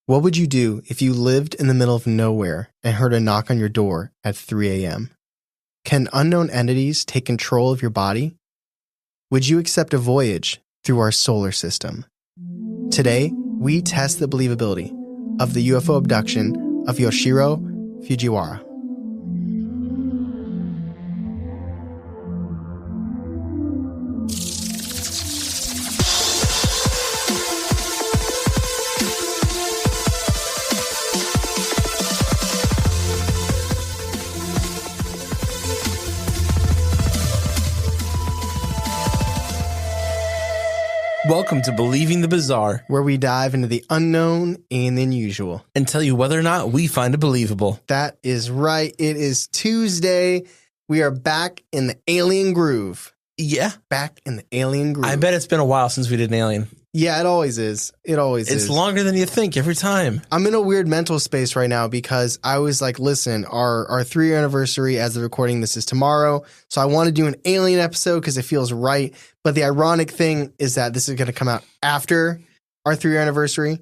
What would you do if you lived in the middle of nowhere and heard a knock on your door at 3 a.m.? Can unknown entities take control of your body? Would you accept a voyage through our solar system? Today, we test the believability of the UFO abduction of Yoshihiro Fujiwara. Welcome to Believing the Bizarre, where we dive into the unknown and the unusual and tell you whether or not we find it believable. That is right. It is Tuesday. We are back in the alien groove. Yeah. Back in the alien groove. I bet it's been a while since we did an alien. Yeah, it always is. It's longer than you think every time. I'm in a weird mental space right now because I was like, listen, our 3-year anniversary as of recording this is tomorrow. So I want to do an alien episode because it feels right. But the ironic thing is that this is going to come out after our 3-year anniversary.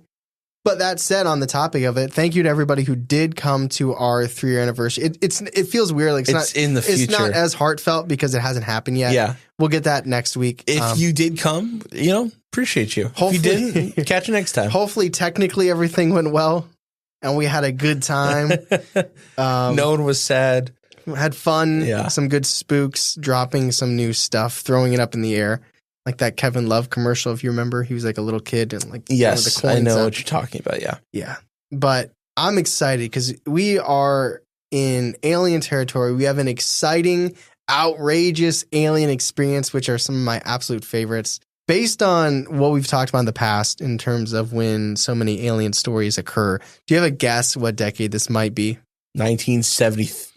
But that said, on the topic of it, thank you to everybody who did come to our 3-year anniversary. It feels weird. Like it's in the future. It's not as heartfelt because it hasn't happened yet. Yeah. We'll get that next week. If you did come, appreciate you. If you didn't, catch you next time. Hopefully, technically, everything went well and we had a good time. No one was sad. Had fun. Yeah. Some good spooks, dropping some new stuff, throwing it up in the air. Like that Kevin Love commercial, if you remember. He was like a little kid and like yes, I know what you're talking about. Yeah. Yeah. But I'm excited because we are in alien territory. We have an exciting, outrageous alien experience, which are some of my absolute favorites. Based on what we've talked about in the past in terms of when so many alien stories occur, do you have a guess what decade this might be? 1970s.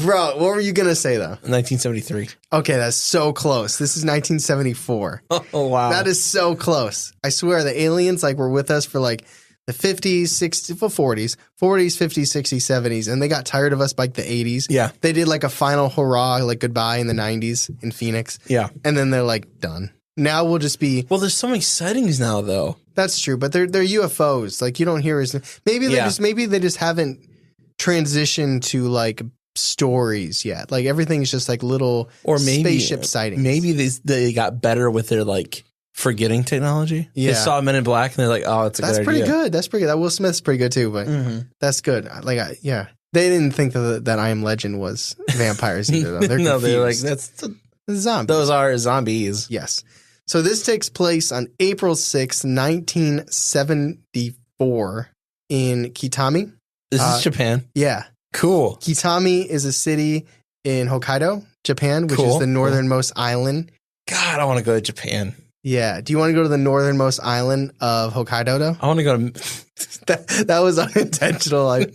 Bro, what were you going to say, though? 1973. Okay, that's so close. This is 1974. Oh, wow. That is so close. I swear, the aliens were with us for the 50s, 60s, 40s, 50s, 60s, 70s, and they got tired of us by the 80s. Yeah. They did a final hurrah, goodbye in the 90s in Phoenix. Yeah. And then they're done. Now we'll just be... Well, there's so many sightings now, though. That's true, but they're UFOs. You don't hear... Maybe they just haven't transitioned to stories yet. Everything's just little or maybe spaceship sightings. Maybe they got better with their forgetting technology. Yeah. They saw Men in Black and they're like, oh, it's a good idea. That's pretty good. That's pretty good. That Will Smith's pretty good too, but that's good. Yeah. They didn't think that I Am Legend was vampires either, though. They're no, they're confused. that's zombies. Those are zombies. Yes. So this takes place on April 6th, 1974 in Kitami. This is Japan. Yeah. Cool. Kitami is a city in Hokkaido, Japan, which is the northernmost island. God, I want to go to Japan. Yeah. Do you want to go to the northernmost island of Hokkaido, though? I want to go to... that was unintentional. I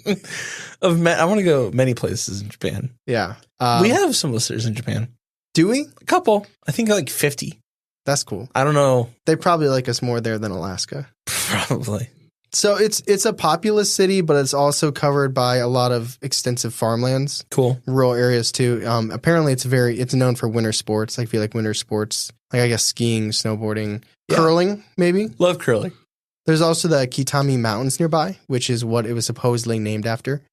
want to go many places in Japan. Yeah. We have some listeners in Japan. Do we? A couple. I think 50. That's cool. I don't know. They probably like us more there than Alaska. Probably. So it's a populous city, but it's also covered by a lot of extensive farmlands. Cool. Rural areas too. Apparently it's known for winter sports. If you like winter sports, I guess skiing, snowboarding, curling, maybe. Love curling. There's also the Kitami Mountains nearby, which is what it was supposedly named after.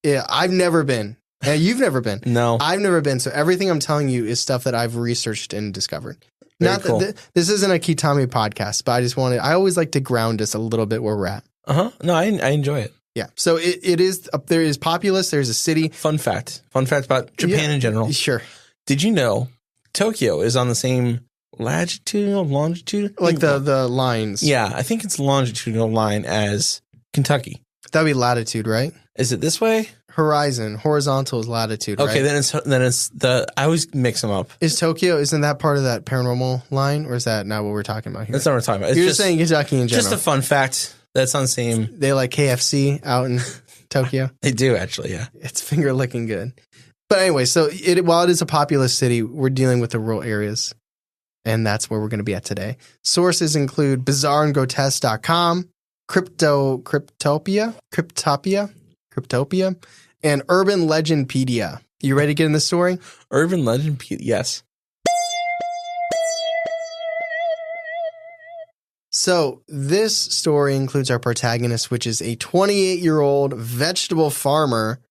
Yeah, I've never been. You've never been. No. I've never been. So everything I'm telling you is stuff that I've researched and discovered. Very cool. This isn't a Kitami podcast, but I always like to ground us a little bit where we're at. Uh-huh. No, I enjoy it. Yeah. So it is, there is populous, there's a city. Fun fact about Japan in general. Sure. Did you know Tokyo is on the same latitudinal, longitude? The lines. Yeah, I think it's longitudinal line as Kentucky. That'd be latitude, right? Is it this way? Horizontal is latitude, okay, right? then it's I always mix them up. Is Tokyo, isn't that part of that paranormal line, or is that not what we're talking about here? That's not what we're talking about. You're just saying Kentucky in general. Just a fun fact that's on the same. They like KFC out in Tokyo. They do, actually, yeah. It's finger licking good. But anyway, so while it is a populous city, we're dealing with the rural areas, and that's where we're going to be at today. Sources include bizarreandgrotesque.com, Cryptopia, and Urban Legendpedia. You ready to get in the story? Urban Legendpedia, yes. So this story includes our protagonist, which is a 28-year-old vegetable farmer,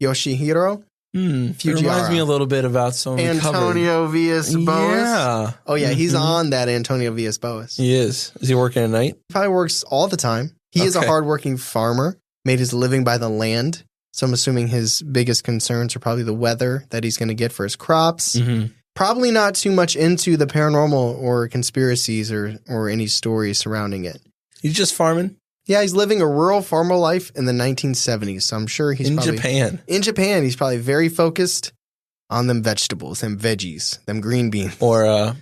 Yoshihiro It Fujiwara. reminds me a little bit about someone Antonio Villas-Boas. Yeah. Oh, yeah, he's on that Antonio Villas-Boas. He is. Is he working at night? He probably works all the time. He is a Okay. hardworking farmer, made his living by the land. So I'm assuming his biggest concerns are probably the weather that he's going to get for his crops. Mm-hmm. Probably not too much into the paranormal or conspiracies or any stories surrounding it. He's just farming Yeah, he's living a rural farmer life in the 1970s. So I'm sure he's in probably Japan. in Japan. He's probably very focused on them vegetables, them veggies, them green beans. Or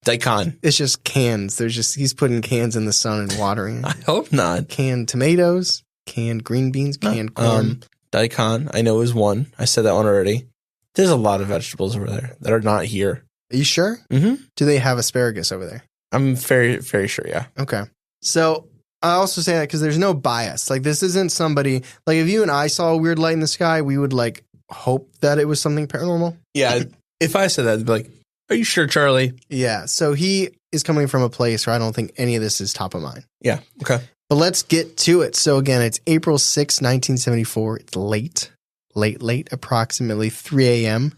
daikon. It's just cans. He's putting cans in the sun and watering I it. hope not. Canned tomatoes, canned green beans, canned corn. Daikon, I know, is one. I said that one already. There's a lot of vegetables over there that are not here. Are you sure? Mm-hmm. Do they have asparagus over there? I'm very, very sure, yeah. Okay. So I also say that because there's no bias. Like, this isn't somebody, like, if you and I saw a weird light in the sky, we would, like, hope that it was something paranormal. Yeah, if I said that, I'd be like, are you sure, Charlie? Yeah. So he is coming from a place where I don't think any of this is top of mind. Yeah, okay. But let's get to it. So again, it's April 6, 1974. It's late, approximately 3 a.m.,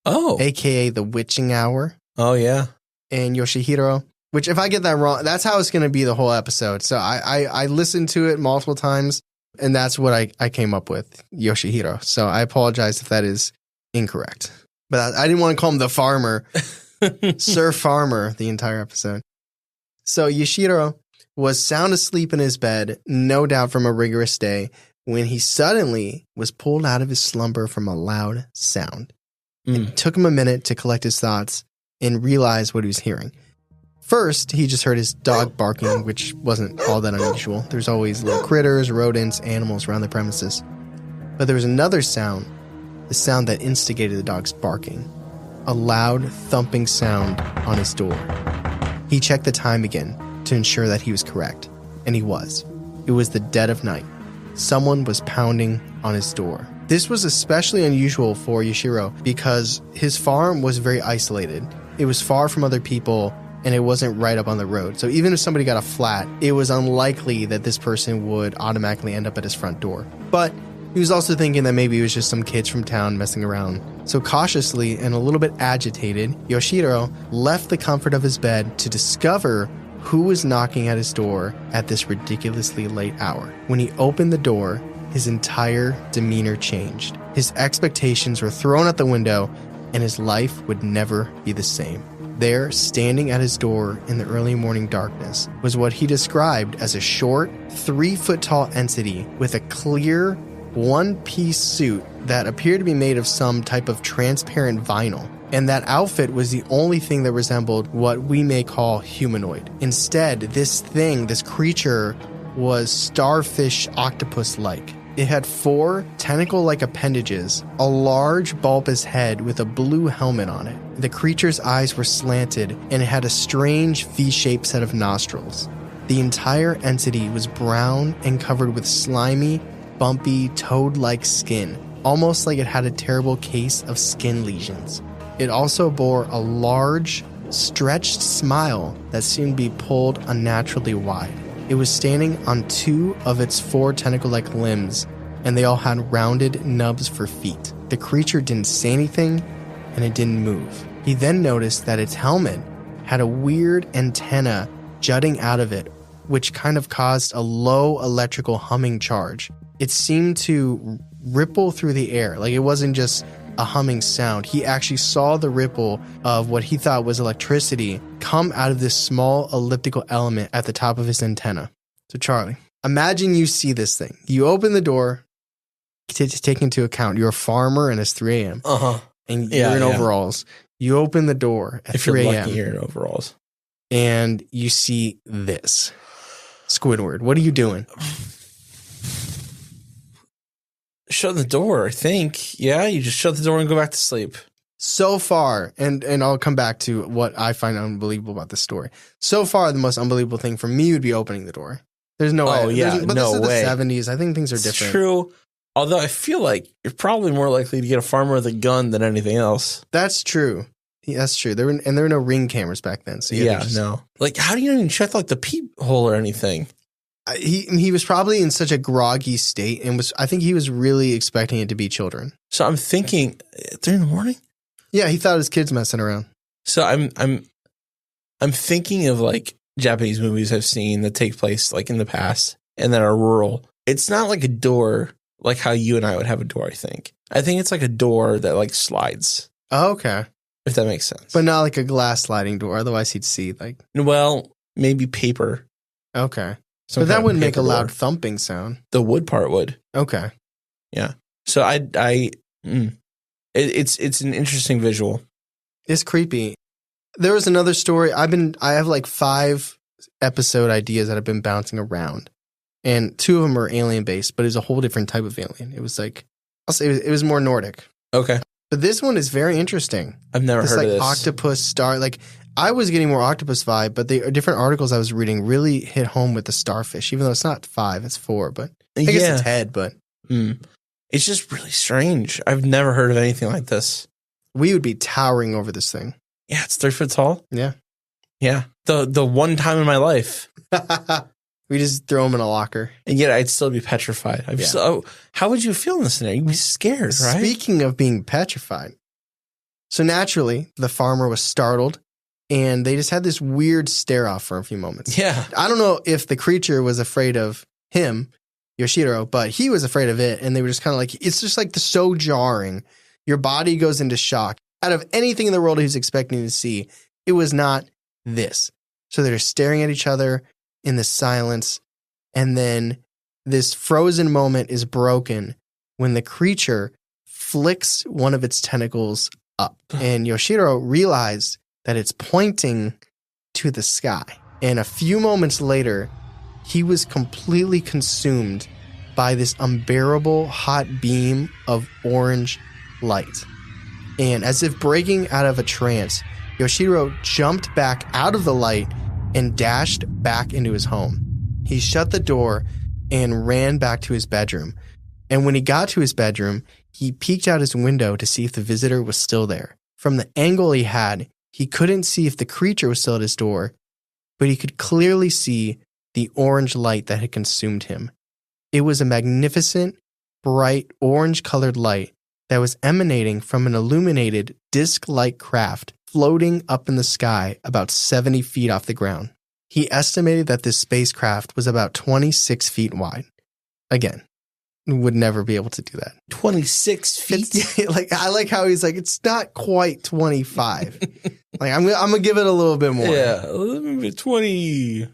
Oh. a.k.a. the witching hour. Oh, yeah. And Yoshihiro, which if I get that wrong, that's how it's going to be the whole episode. So I listened to it multiple times, and that's what I came up with, Yoshihiro. So I apologize if that is incorrect. But I didn't want to call him the farmer, Sir Farmer, the entire episode. So Yoshihiro was sound asleep in his bed, no doubt from a rigorous day, when he suddenly was pulled out of his slumber from a loud sound. It took him a minute to collect his thoughts and realize what he was hearing. First, he just heard his dog barking, which wasn't all that unusual. There's always little critters, rodents, animals around the premises. But there was another sound, the sound that instigated the dog's barking. A loud, thumping sound on his door. He checked the time again to ensure that he was correct, and he was. It was the dead of night. Someone was pounding on his door. This was especially unusual for Yoshihiro because his farm was very isolated. It was far from other people, and it wasn't right up on the road. So even if somebody got a flat, it was unlikely that this person would automatically end up at his front door. But he was also thinking that maybe it was just some kids from town messing around. So cautiously and a little bit agitated, Yoshihiro left the comfort of his bed to discover who was knocking at his door at this ridiculously late hour. When he opened the door, his entire demeanor changed. His expectations were thrown out the window, and his life would never be the same. There, standing at his door in the early morning darkness, was what he described as a short, 3-foot-tall entity with a clear, one-piece suit that appeared to be made of some type of transparent vinyl. And that outfit was the only thing that resembled what we may call humanoid. Instead, this creature was starfish octopus-like. It had 4 tentacle-like appendages, a large bulbous head with a blue helmet on it. The creature's eyes were slanted, and it had a strange V-shaped set of nostrils. The entire entity was brown and covered with slimy, bumpy, toad-like skin, almost like it had a terrible case of skin lesions. It also bore a large, stretched smile that seemed to be pulled unnaturally wide. It was standing on 2 of its 4 tentacle-like limbs, and they all had rounded nubs for feet. The creature didn't say anything, and it didn't move. He then noticed that its helmet had a weird antenna jutting out of it, which kind of caused a low electrical humming charge. It seemed to ripple through the air, like it wasn't just a humming sound. He actually saw the ripple of what he thought was electricity come out of this small elliptical element at the top of his antenna. So Charlie, imagine you see this thing. You open the door, take into account you're a farmer and it's 3 a.m. And you're in overalls. You open the door at 3 a.m. If you're lucky, you're in overalls. And you see this. Squidward, what are you doing? Shut the door, I think. Yeah, you just shut the door and go back to sleep. So far, and I'll come back to what I find unbelievable about this story. So far, the most unbelievable thing for me would be opening the door. There's no way. Oh, yeah, But no this is way. the 70s. I think things are It's different. true. Although I feel like you're probably more likely to get a farmer with a gun than anything else. That's true. Yeah, that's true. There were no Ring cameras back then. So no. Like, how do you even check like the peephole or anything? He was probably in such a groggy state, and I think he was really expecting it to be children. So I'm thinking 3 a.m. Yeah, he thought his kids messing around. So I'm thinking of like Japanese movies I've seen that take place like in the past and that are rural. It's not like a door like how you and I would have a door, I think. I think it's like a door that like slides. Oh, okay. If that makes sense. But not like a glass sliding door. Otherwise, he'd see like. Well, maybe paper. Okay. But that wouldn't make a loud thumping sound. The wood part would. Okay. Yeah. So it's an interesting visual. It's creepy. There was another story. I have like 5 episode ideas that have been bouncing around, and 2 of them are alien based, but it was a whole different type of alien. It was like, I'll say it was more Nordic. Okay. But this one is very interesting. I've never heard of this. Octopus star, like I was getting more octopus vibe, but the different articles I was reading really hit home with the starfish, even though it's not 5, it's 4, but I guess it's head, but. It's just really strange. I've never heard of anything like this. We would be towering over this thing. Yeah, it's 3 foot tall. Yeah. Yeah. The one time in my life. We just throw them in a locker. And yet I'd still be petrified. How would you feel in this scenario? You'd be scared, right? Speaking of being petrified. So naturally, the farmer was startled, and they just had this weird stare off for a few moments. Yeah. I don't know if the creature was afraid of him, Yoshihiro, but he was afraid of it, and they were just kind of like, it's just like so jarring. Your body goes into shock. Out of anything in the world he was expecting to see, it was not this. So they're staring at each other in the silence, and then this frozen moment is broken when the creature flicks one of its tentacles up, and Yoshihiro realized that it's pointing to the sky. And a few moments later, he was completely consumed by this unbearable hot beam of orange light. And as if breaking out of a trance, Yoshihiro jumped back out of the light and dashed back into his home. He shut the door and ran back to his bedroom. And when he got to his bedroom, he peeked out his window to see if the visitor was still there. From the angle he had, he couldn't see if the creature was still at his door, but he could clearly see the orange light that had consumed him. It was a magnificent, bright, orange-colored light that was emanating from an illuminated, disc-like craft floating up in the sky about 70 feet off the ground. He estimated that this spacecraft was about 26 feet wide. Again, would never be able to do that. 26 feet? I like how he's like, it's not quite 25. Like, I'm going to give it a little bit more. Yeah, maybe 26.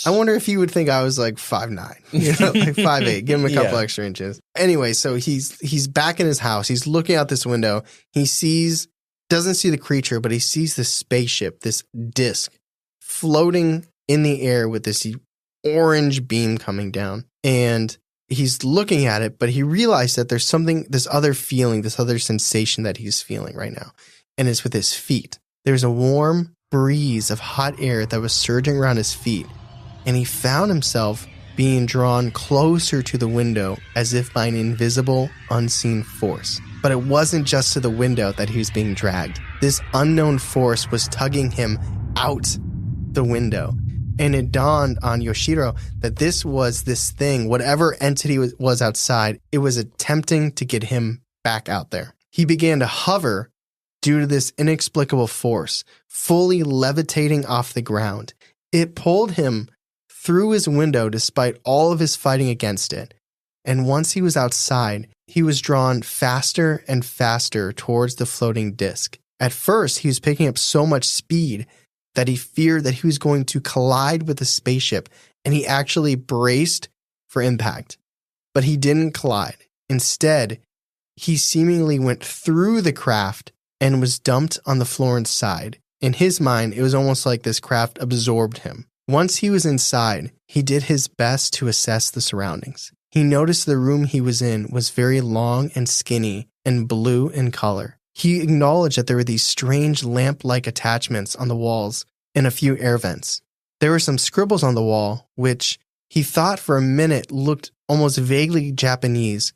I wonder if he would think I was like 5'9", like 5'8", give him a couple extra inches. Anyway, so he's back in his house. He's looking out this window. He doesn't see the creature, but he sees this spaceship, this disc, floating in the air with this orange beam coming down. And he's looking at it, but he realized that there's this other feeling, this other sensation that he's feeling right now. And it's with his feet. There's a warm breeze of hot air that was surging around his feet, and he found himself being drawn closer to the window as if by an invisible, unseen force. But it wasn't just to the window that he was being dragged. This unknown force was tugging him out the window. And it dawned on Yoshihiro that this was this thing, whatever entity was outside, it was attempting to get him back out there. He began to hover due to this inexplicable force, fully levitating off the ground. It pulled him through his window despite all of his fighting against it. And once he was outside, he was drawn faster and faster towards the floating disc. At first, he was picking up so much speed that he feared that he was going to collide with the spaceship, and he actually braced for impact. But he didn't collide. Instead, he seemingly went through the craft and was dumped on the floor inside. In his mind, it was almost like this craft absorbed him. Once he was inside, he did his best to assess the surroundings. He noticed the room he was in was very long and skinny and blue in color. He acknowledged that there were these strange lamp-like attachments on the walls and a few air vents. There were some scribbles on the wall, which he thought for a minute looked almost vaguely Japanese,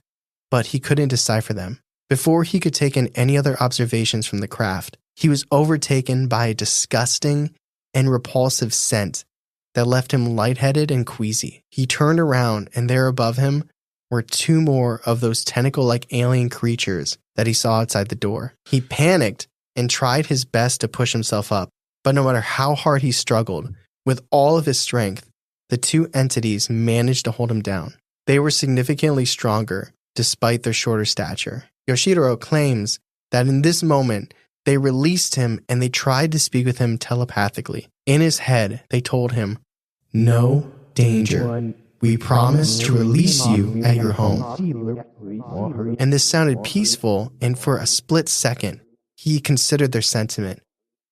but he couldn't decipher them. Before he could take in any other observations from the craft, he was overtaken by a disgusting and repulsive scent that left him lightheaded and queasy. He turned around, and there above him were 2 more of those tentacle-like alien creatures that he saw outside the door. He panicked and tried his best to push himself up, but no matter how hard he struggled, with all of his strength, the 2 entities managed to hold him down. They were significantly stronger, despite their shorter stature. Yoshihiro claims that in this moment, they released him and they tried to speak with him telepathically. In his head, they told him, "No danger. We promise to release you at your home." And this sounded peaceful, and for a split second, he considered their sentiment.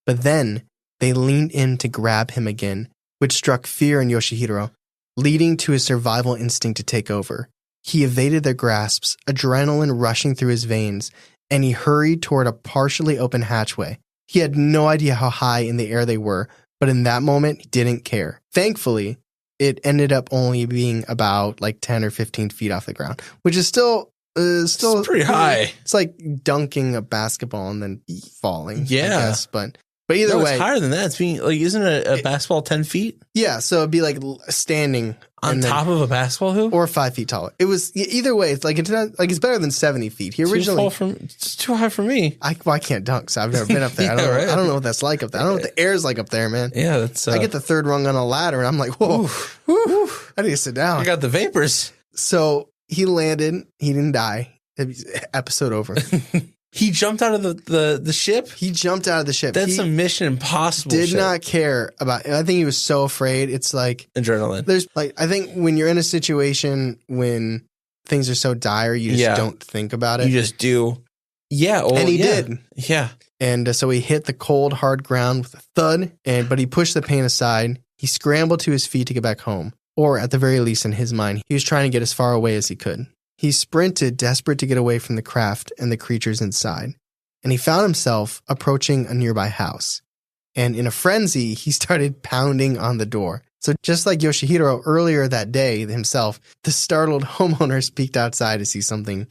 But then, they leaned in to grab him again, which struck fear in Yoshihiro, leading to his survival instinct to take over. He evaded their grasps, adrenaline rushing through his veins, and he hurried toward a partially open hatchway. He had no idea how high in the air they were, but in that moment, he didn't care. Thankfully, it ended up only being about like 10 or 15 feet off the ground, which is still It's pretty high. It's like dunking a basketball and then falling. Yeah. I guess, but either way, it's higher than that. It's being like, isn't a basketball 10 feet? Yeah, so it'd be like standing on top of a basketball hoop, or 5 feet taller. It was either way. It's like it's better than 70 feet. He originally it's too high for me. I can't dunk, so I've never been up there. Yeah, I don't know what that's like up there. I don't know what the air's like up there, man. Yeah, that's. I get the 3rd rung on a ladder, and I'm like, whoa, I need to sit down. I got the vapors. So he landed. He didn't die. Episode over. He jumped out of the ship? He jumped out of the ship. That's a Mission Impossible did not care about it. I think he was so afraid. It's like adrenaline. There's like, I think when you're in a situation when things are so dire, you just don't think about it. You just do. Yeah. And he did. Yeah. And so he hit the cold, hard ground with a thud, but he pushed the pain aside. He scrambled to his feet to get back home. Or at the very least, in his mind, he was trying to get as far away as he could. He sprinted, desperate to get away from the craft and the creatures inside. And he found himself approaching a nearby house. And in a frenzy, he started pounding on the door. So just like Yoshihiro earlier that day himself, the startled homeowners peeked outside to see something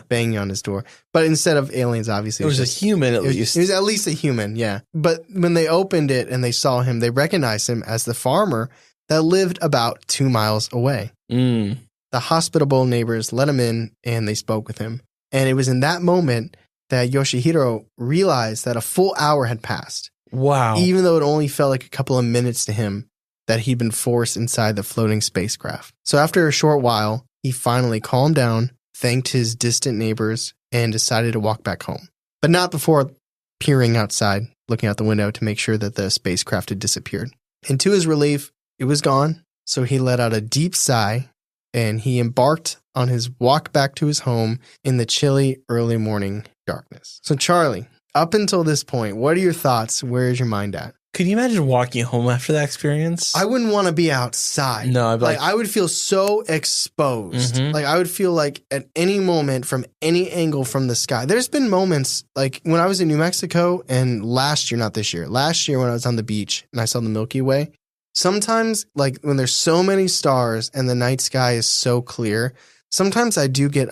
banging on his door. But instead of aliens, obviously. It was a human at least. It was at least a human, yeah. But when they opened it and they saw him, they recognized him as the farmer that lived about 2 miles away. The hospitable neighbors let him in and they spoke with him. And it was in that moment that Yoshihiro realized that a full hour had passed. Wow. Even though it only felt like a couple of minutes to him that he'd been forced inside the floating spacecraft. So after a short while, he finally calmed down, thanked his distant neighbors, and decided to walk back home. But not before peering outside, looking out the window to make sure that the spacecraft had disappeared. And to his relief, it was gone. So he let out a deep sigh and he embarked on his walk back to his home in the chilly early morning darkness. So Charlie, up until this point, what are your thoughts? Where is your mind at? Could you imagine walking home after that experience? I wouldn't want to be outside. No, I'd be like I would feel so exposed. Like I would feel like at any moment from any angle from the sky. There's been moments like when I was in New Mexico and last year, not this year, last year when I was on the beach and I saw the Milky Way. Sometimes, like when there's so many stars and the night sky is so clear, sometimes I do get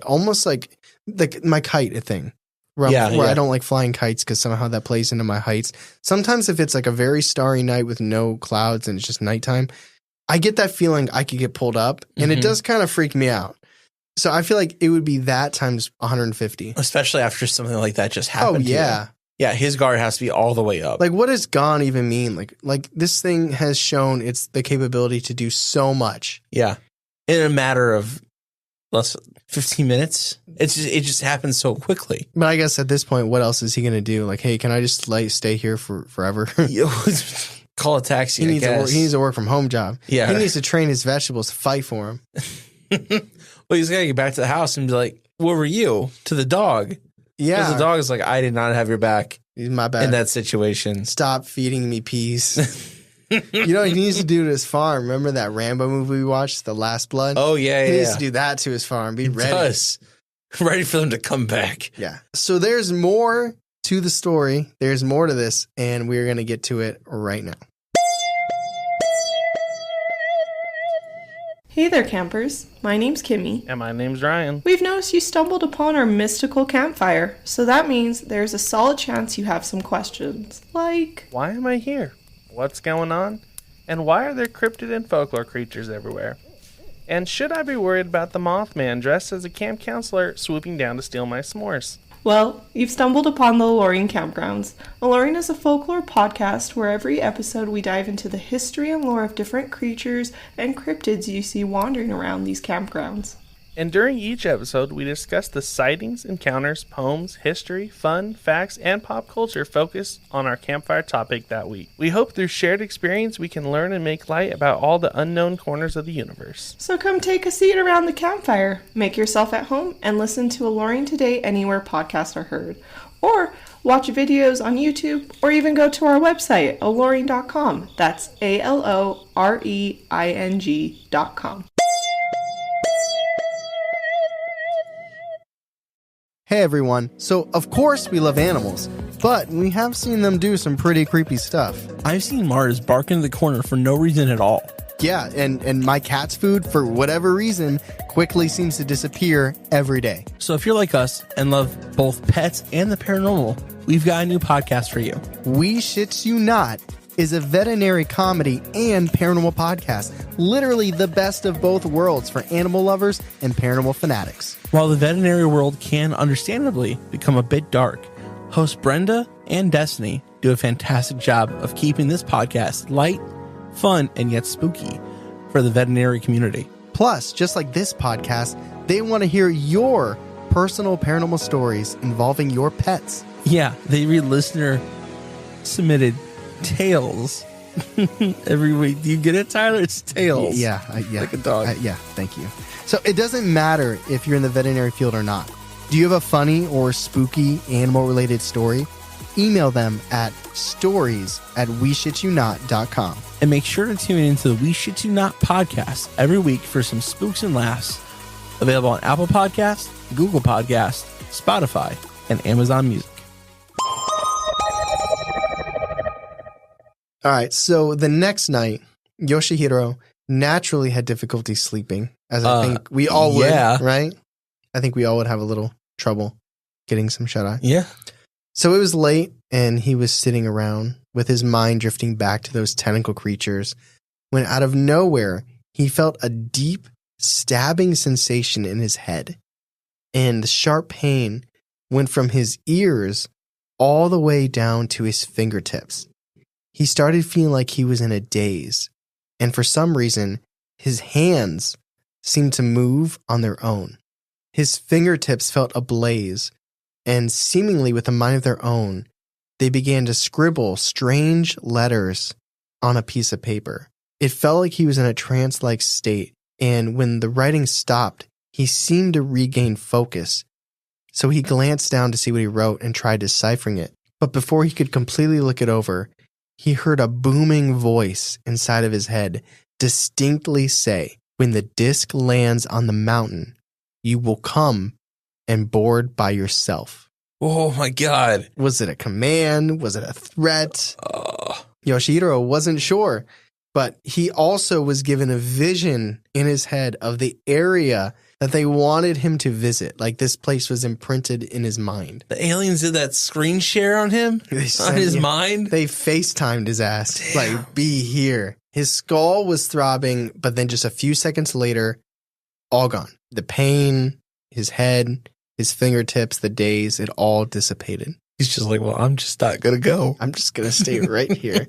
almost like my kite thing. Where I don't like flying kites because somehow that plays into my heights. Sometimes if it's like a very starry night with no clouds and it's just nighttime, I get that feeling I could get pulled up and it does kind of freak me out. So I feel like it would be that times 150. Especially after something like that just happened to you. Yeah, his guard has to be all the way up. Like, what does gone even mean? Like this thing has shown it's the capability to do so much. Yeah. In a matter of less 15 minutes. It just happens so quickly. But I guess at this point, what else is he going to do? Like, hey, can I just stay here forever? Call a taxi, he needs a work from home job. Yeah. He needs to train his vegetables to fight for him. Well, he's got to get back to the house and be like, where were you? To the dog. Yeah. Because the dog is like, I did not have your back. My bad. In that situation. Stop feeding me peas. You know what he needs to do to his farm? Remember that Rambo movie we watched, The Last Blood? Oh, yeah, He needs to do that to his farm. Be ready. Does. Ready for them to come back. Yeah. So there's more to the story. There's more to this, and we're going to get to it right now. Hey there, campers. My name's Kimmy. And my name's Ryan. We've noticed you stumbled upon our mystical campfire, so that means there's a solid chance you have some questions. Like, why am I here? What's going on? And why are there cryptid and folklore creatures everywhere? And should I be worried about the Mothman dressed as a camp counselor swooping down to steal my s'mores? well, you've stumbled upon the Alluring Campgrounds. Alluring is a folklore podcast where every episode we dive into the history and lore of different creatures and cryptids you see wandering around these campgrounds. And during each episode, we discuss the sightings, encounters, poems, history, fun, facts, and pop culture focused on our campfire topic that week. We hope through shared experience we can learn and make light about all the unknown corners of the universe. So come take a seat around the campfire, make yourself at home, and listen to Alluring Today anywhere podcasts are heard. Or watch videos on YouTube, or even go to our website, alluring.com. That's ALOREING.com. Hey everyone, so of course we love animals, but we have seen them do some pretty creepy stuff. I've seen Mars bark into the corner for no reason at all. Yeah, and my cat's food, for whatever reason, quickly seems to disappear every day. So if you're like us and love both pets and the paranormal, we've got a new podcast for you. We Shits You Not is a veterinary comedy and paranormal podcast. Literally the best of both worlds for animal lovers and paranormal fanatics. While the veterinary world can understandably become a bit dark, hosts Brenda and Destiny do a fantastic job of keeping this podcast light, fun, and yet spooky for the veterinary community. Plus, just like this podcast, they want to hear your personal paranormal stories involving your pets. Yeah, they read listener submitted tales every week. Do you get it, Tyler? It's tales. Yeah. Like a dog. Yeah, thank you. So it doesn't matter if you're in the veterinary field or not. Do you have a funny or spooky animal-related story? Email them at stories@weshityounot.com. And make sure to tune into the We Shit You Not podcast every week for some spooks and laughs. Available on Apple Podcasts, Google Podcasts, Spotify, and Amazon Music. All right, so the next night, Yoshihiro naturally had difficulty sleeping, as I think we all would, right? I think we all would have a little trouble getting some shut-eye. Yeah. So it was late, and he was sitting around with his mind drifting back to those tentacle creatures, when out of nowhere, he felt a deep, stabbing sensation in his head. And the sharp pain went from his ears all the way down to his fingertips. He started feeling like he was in a daze, and for some reason, his hands seemed to move on their own. His fingertips felt ablaze, and seemingly with a mind of their own, they began to scribble strange letters on a piece of paper. It felt like he was in a trance-like state, and when the writing stopped, he seemed to regain focus. So he glanced down to see what he wrote and tried deciphering it. But before he could completely look it over, he heard a booming voice inside of his head distinctly say, "When the disc lands on the mountain, you will come and board by yourself." Oh my God. Was it a command? Was it a threat? Yoshihiro wasn't sure, but he also was given a vision in his head of the area that they wanted him to visit. Like this place was imprinted in his mind. The aliens did that screen share on him? On his mind? They FaceTimed his ass. Like, be here. His skull was throbbing, but then just a few seconds later, all gone. The pain, his head, his fingertips, the daze, it all dissipated. He's just like, well, I'm just not going to go. I'm just going to stay right here.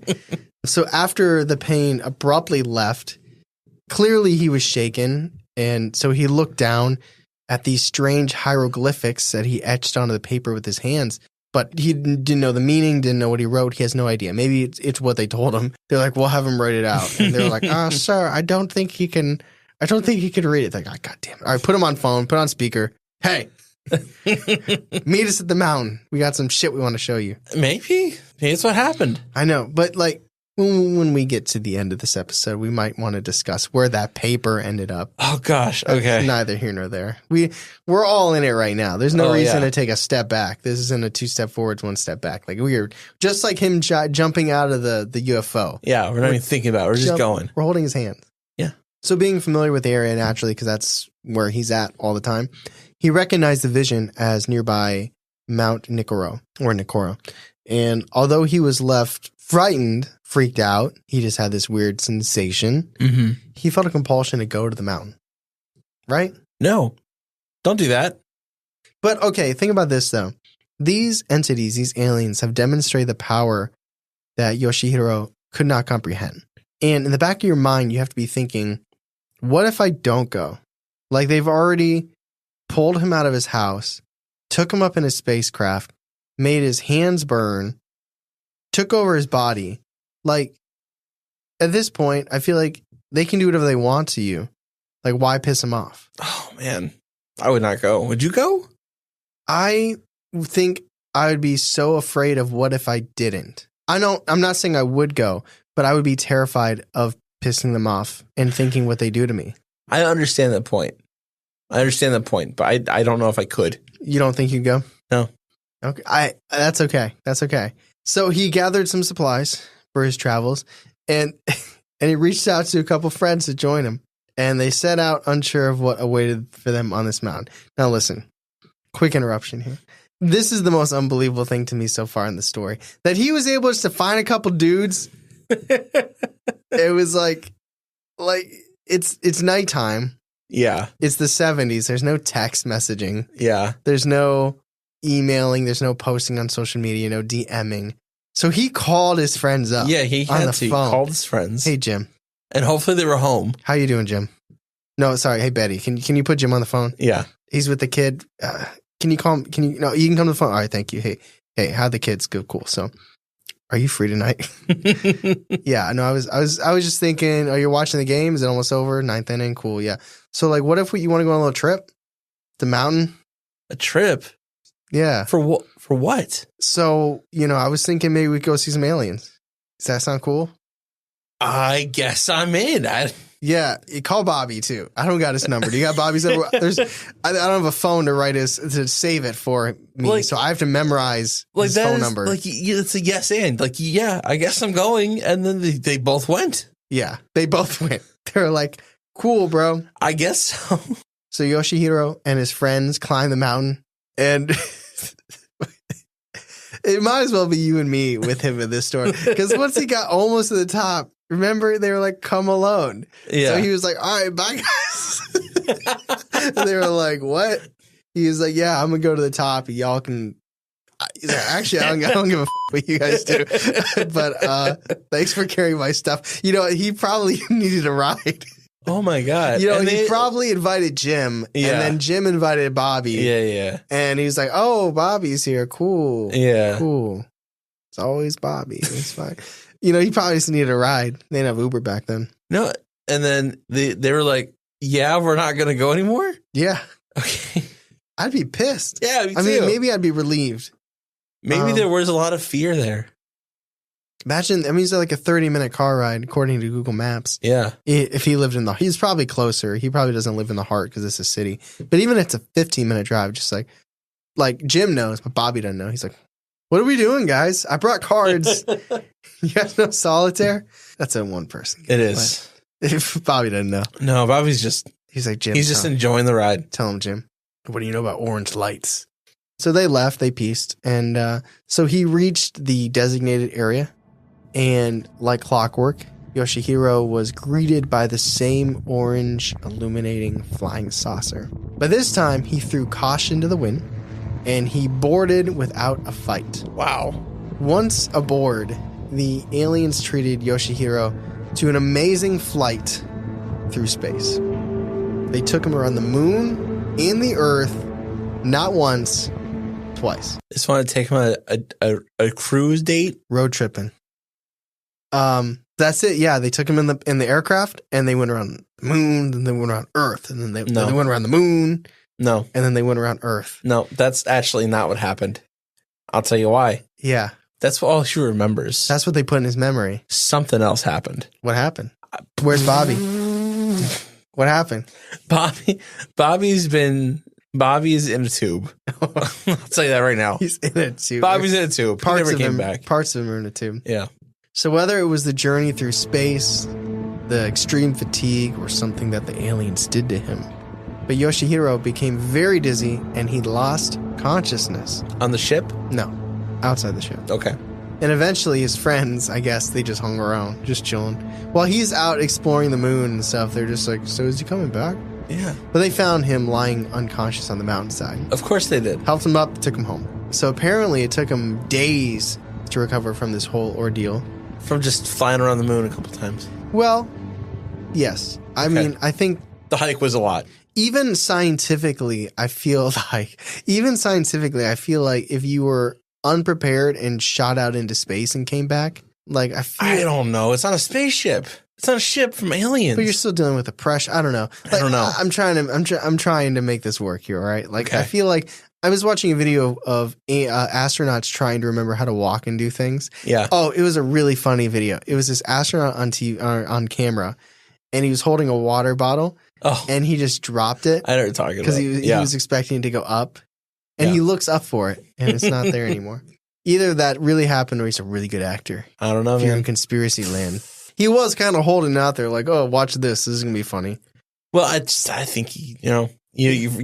So after the pain abruptly left, clearly he was shaken. And so he looked down at these strange hieroglyphics that he etched onto the paper with his hands. But he didn't know the meaning, didn't know what he wrote. He has no idea. Maybe it's what they told him. They're like, we'll have him write it out. And they're like, sir, I don't think he can read it. They're like, God damn it. All right, put him on phone, put on speaker. Hey, meet us at the mountain. We got some shit we want to show you. Maybe it's what happened. I know, but like when we get to the end of this episode, we might want to discuss where that paper ended up. Oh gosh, okay. Neither here nor there. We're all in it right now. There's no reason to take a step back. This isn't a 2-step forwards, 1-step back. Like we're just like him jumping out of the UFO. Yeah, we're not even thinking about it. We're just going. We're holding his hands. Yeah. So being familiar with the area naturally, because that's where he's at all the time, he recognized the vision as nearby Mount Nikoro. And although he was left freaked out, he just had this weird sensation. Mm-hmm. He felt a compulsion to go to the mountain. Right? No, don't do that. But okay, think about this though. These entities, these aliens, have demonstrated the power that Yoshihiro could not comprehend. And in the back of your mind, you have to be thinking, what if I don't go? Like, they've already pulled him out of his house, took him up in his spacecraft, made his hands burn, took over his body. Like, at this point, I feel like they can do whatever they want to you. Like, why piss him off? Oh, man. I would not go. Would you go? I think I would be so afraid of what if I didn't. I'm not saying I would go, but I would be terrified of pissing them off and thinking what they do to me. I understand that point. But I don't know if I could. You don't think you'd go? No. Okay. That's okay. That's okay. So he gathered some supplies for his travels and he reached out to a couple friends to join him. And they set out unsure of what awaited for them on this mountain. Now listen, quick interruption here. This is the most unbelievable thing to me so far in the story. That he was able just to find a couple dudes. It was like it's nighttime. Yeah. It's the 70s. There's no text messaging. Yeah. There's no emailing. There's no posting on social media, no DMing. So he called his friends up. Yeah, he on had the to phone. call his friends. Hey, Jim. And hopefully they were home. How you doing, Jim? No, sorry. Hey, Betty. Can you put Jim on the phone? Yeah. He's with the kid. Can you call him? No, you can come to the phone. All right, thank you. Hey, how'd the kids go? Cool. So, are you free tonight? Yeah, no, I was just thinking, oh, you're watching the game? Is it almost over? 9th inning? Cool, yeah. So, like, what if you want to go on a little trip? The mountain? A trip? Yeah. For what? So, I was thinking maybe we could go see some aliens. Does that sound cool? I guess I'm in. Yeah, call Bobby too. I don't got his number. Do you got Bobby's number? I don't have a phone to save it for me, so I have to memorize his phone number. Like, it's a yes and. Like, yeah, I guess I'm going. And then they both went. Yeah, they both went. They were like, cool, bro. I guess so. So Yoshihiro and his friends climbed the mountain, and it might as well be you and me with him in this story. Because once he got almost to the top, remember, they were like, come alone. Yeah. So he was like, all right, bye, guys. And they were like, what? He was like, yeah, I'm going to go to the top. Y'all can. He's like, actually, I don't give a what you guys do. But thanks for carrying my stuff. He probably needed a ride. Oh, my God. He probably invited Jim. Yeah. And then Jim invited Bobby. Yeah. And he was like, oh, Bobby's here. Cool. Yeah. Cool. It's always Bobby. It's fine. He probably just needed a ride. They didn't have Uber back then. No. And then they were like, yeah, we're not going to go anymore? Yeah. Okay. I'd be pissed. Yeah, me too. I mean, maybe I'd be relieved. Maybe there was a lot of fear there. Imagine, it's like a 30-minute car ride, according to Google Maps. Yeah. If he lived he's probably closer. He probably doesn't live in the heart because it's a city. But even if it's a 15-minute drive, just like Jim knows, but Bobby doesn't know. He's like, what are we doing, guys? I brought cards. You guys know solitaire? That's a one person. It is. If Bobby doesn't know. No, Bobby's just... He's like, Jim. He's just enjoying the ride. Tell him, Jim. What do you know about orange lights? So they left. They pieced. And so he reached the designated area. And like clockwork, Yoshihiro was greeted by the same orange illuminating flying saucer. But this time, he threw caution to the wind. And he boarded without a fight. Wow. Once aboard, the aliens treated Yoshihiro to an amazing flight through space. They took him around the moon and the earth, not once, twice. Just want to take him on a cruise date? Road tripping. That's it. Yeah, they took him in the aircraft, and they went around the moon, then they went around Earth, and then they went around the moon. No. And then they went around Earth. No, that's actually not what happened. I'll tell you why. Yeah. That's all she remembers. That's what they put in his memory. Something else happened. What happened? Where's Bobby? What happened? Bobby's in a tube. I'll tell you that right now. He's in a tube. Bobby's in a tube. He never came back. Parts of him are in a tube. Yeah. So whether it was the journey through space, the extreme fatigue, or something that the aliens did to him. But Yoshihiro became very dizzy and he lost consciousness. On the ship? No, outside the ship. Okay. And eventually his friends, I guess, they just hung around, just chilling. While he's out exploring the moon and stuff, they're just like, so is he coming back? Yeah. But they found him lying unconscious on the mountainside. Of course they did. Helped him up, took him home. So apparently it took him days to recover from this whole ordeal. From just flying around the moon a couple times. Well, yes. I mean, I think the hike was a lot. Even scientifically, I feel like if you were unprepared and shot out into space and came back, like I don't know. It's not a spaceship. It's not a ship from aliens. But you're still dealing with the pressure. I don't know. Like, I don't know. I'm trying to make this work here. All right. Like Okay. I feel like I was watching a video of astronauts trying to remember how to walk and do things. Yeah. Oh, it was a really funny video. It was this astronaut on TV, on camera, and he was holding a water bottle. Oh, And he just dropped it I know what you're talking about. because he was expecting it to go up, and Yeah. he looks up for it, and it's not there anymore. Either that really happened, or he's a really good actor. I don't know, If you're in man. conspiracy land, he was kind of holding it out there, like, "Oh, watch this. This is gonna be funny." Well, I think you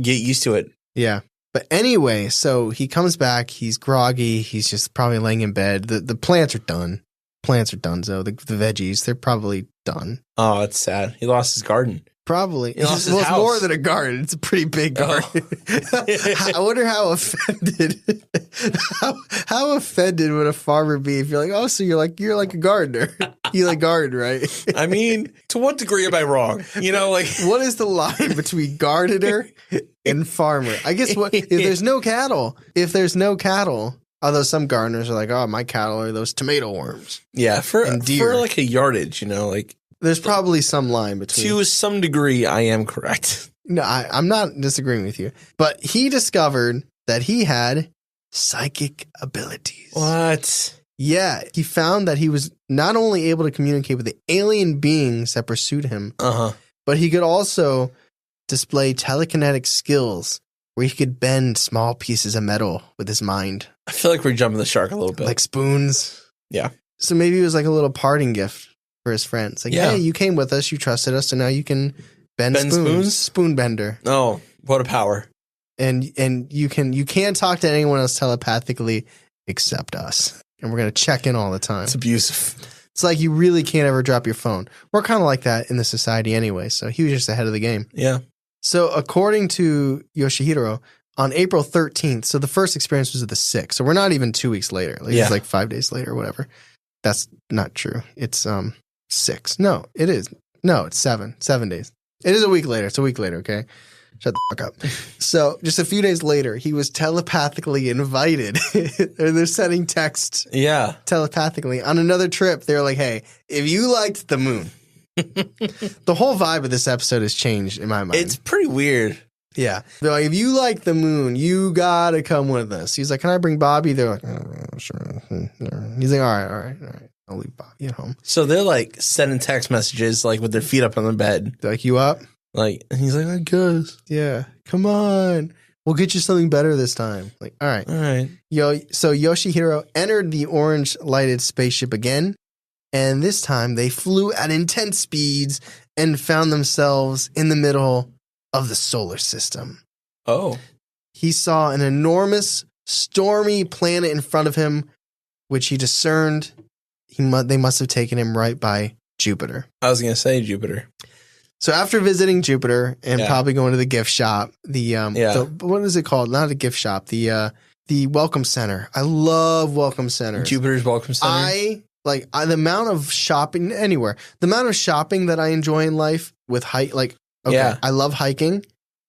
get used to it. Yeah. But anyway, so he comes back. He's groggy. He's just probably laying in bed. The plants are done. Plants are done. So the veggies, they're probably done. Oh, it's sad. He lost his garden. Probably. He lost his Well, it's house. more than a garden. It's a pretty big garden. I wonder how offended how offended would a farmer be if you're like, oh, so you're like a gardener. You like garden, right? I mean, to what degree am I wrong? You know, like What is the line between gardener and farmer? I guess if there's no cattle, although some gardeners are like, oh, my cattle are those tomato worms. yeah, for And deer. like a yardage, you know, like There's probably some line between. to some degree, I am correct. No, I'm not disagreeing with you. But he discovered that he had psychic abilities. What? Yeah, he found that he was not only able to communicate with the alien beings that pursued him, but he could also display telekinetic skills where he could bend small pieces of metal with his mind, I feel like we're jumping the shark a little bit. like spoons. Yeah. So maybe it was like a little parting gift for his friends. Like, Yeah. hey, you came with us, you trusted us, so now you can bend Bend spoons. spoons? Spoon bender. Oh, what a power! And you can't talk to anyone else telepathically except us. And we're gonna check in all the time. It's abusive. It's like you really can't ever drop your phone. We're kind of like that in the society anyway. So he was just ahead of the game. Yeah. So according to Yoshihiro, on April 13th, so the first experience was at the 6th. So we're not even 2 weeks later. Like, Yeah. It's like 5 days later or whatever. That's not true. It's 6. No, it is. No, it's 7. 7 days. It is a week later. It's a week later, okay? Shut the fuck up. So just a few days later, he was telepathically invited. They're sending texts Yeah. telepathically on another trip. They're like, hey, if you liked the moon, the whole vibe of this episode has changed in my mind. It's pretty weird. Yeah. They're like, if you like the moon, you gotta come with us. He's like, can I bring Bobby? They're like, oh, sure. He's like, all right. I'll leave Bobby at home. So they're like sending text messages like with their feet up on the bed. They're like, you up? Like, and he's like, I guess. Yeah. Come on. We'll get you something better this time. Like, all right. All right. So Yoshihiro entered the orange lighted spaceship again. And this time they flew at intense speeds and found themselves in the middle of the solar system. Oh. He saw an enormous, stormy planet in front of him, which he discerned they must have taken him right by Jupiter. I was going to say Jupiter. So after visiting Jupiter and Yeah. probably going to the gift shop, the what is it called? Not a gift shop, the welcome center. I love welcome centers. Jupiter's Welcome Center. The amount of shopping anywhere. The amount of shopping that I enjoy in life with Yeah. I love hiking.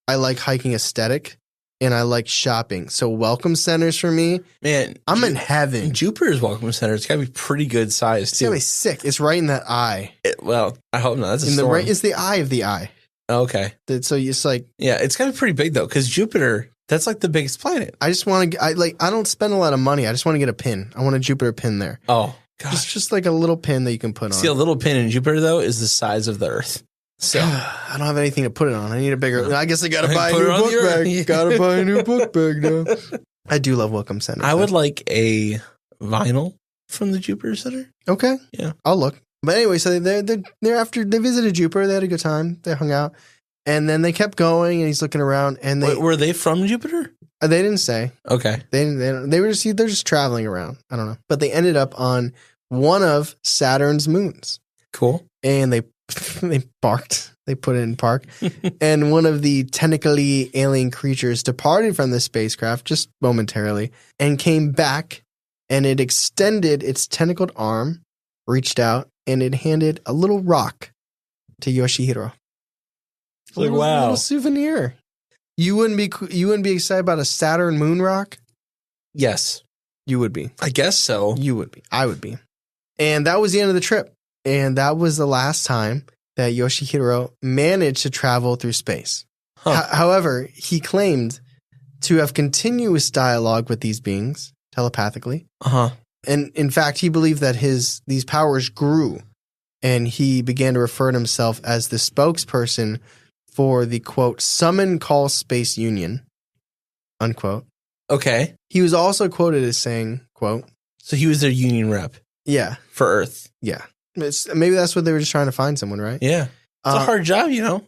I like hiking aesthetic, and I like shopping. So welcome centers for me, Man, I'm in heaven. Jupiter's Welcome Center. It's got to be pretty good size, It's too. gonna be sick. It's right in that eye. Well, I hope not. That's a In the storm. right, it's the eye of the eye. Okay. So it's like Yeah, it's got to be pretty big, though, because Jupiter, that's like the biggest planet. I just want to. I don't spend a lot of money. I just want to get a pin. I want a Jupiter pin there. Oh, gosh. Just like a little pin that you can put on. See, a little pin in Jupiter, though, is the size of the Earth. So, I don't have anything to put it on. I need a bigger. I guess I gotta buy a Put new it on book the Earth. bag. Gotta buy a new book bag now. I do love welcome centers. I would like a vinyl from the Jupiter Center. Okay. Yeah. I'll look. But anyway, so they visited Jupiter. They had a good time. They hung out. And then they kept going, and he's looking around. And were they from Jupiter? They didn't say. Okay. They were they're just traveling around. I don't know. But they ended up on one of Saturn's moons. Cool. And they barked. They put it in park. And one of the tentacly alien creatures departed from the spacecraft just momentarily and came back, and it extended its tentacled arm, reached out, and it handed a little rock to Yoshihiro. Like, wow. Little souvenir. You wouldn't be excited about a Saturn moon rock? Yes. You would be. I guess so. You would be. I would be. And that was the end of the trip. And that was the last time that Yoshihiro managed to travel through space. Huh. However, he claimed to have continuous dialogue with these beings telepathically. Uh-huh. And in fact, he believed that these powers grew, and he began to refer to himself as the spokesperson for the, quote, Summon Call Space Union, unquote. Okay. He was also quoted as saying, quote, so he was their union rep. Yeah. For Earth. Yeah. Maybe that's what they were just trying to find someone, right? Yeah. It's a hard job, you know.